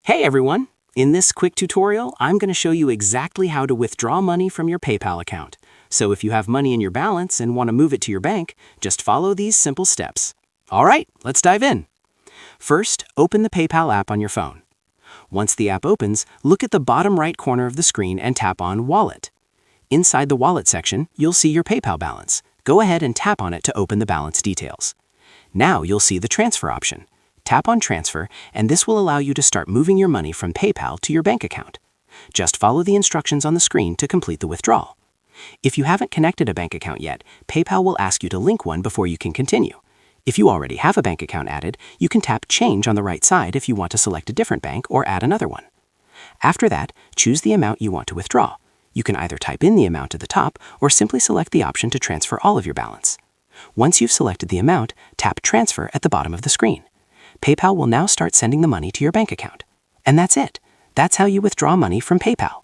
Hey everyone! In this quick tutorial, I'm going to show you exactly how to withdraw money from your PayPal account. So if you have money in your balance and want to move it to your bank, just follow these simple steps. All right, let's dive in. First, open the PayPal app on your phone. Once the app opens, look at the bottom right corner of the screen and tap on Wallet. Inside the Wallet section, you'll see your PayPal balance. Go ahead and tap on it to open the balance details. Now you'll see the Transfer option. Tap on Transfer, and this will allow you to start moving your money from PayPal to your bank account. Just follow the instructions on the screen to complete the withdrawal. If you haven't connected a bank account yet, PayPal will ask you to link one before you can continue. If you already have a bank account added, you can tap Change on the right side if you want to select a different bank or add another one. After that, choose the amount you want to withdraw. You can either type in the amount at the top or simply select the option to transfer all of your balance. Once you've selected the amount, tap Transfer at the bottom of the screen. PayPal will now start sending the money to your bank account. And that's it. That's how you withdraw money from PayPal.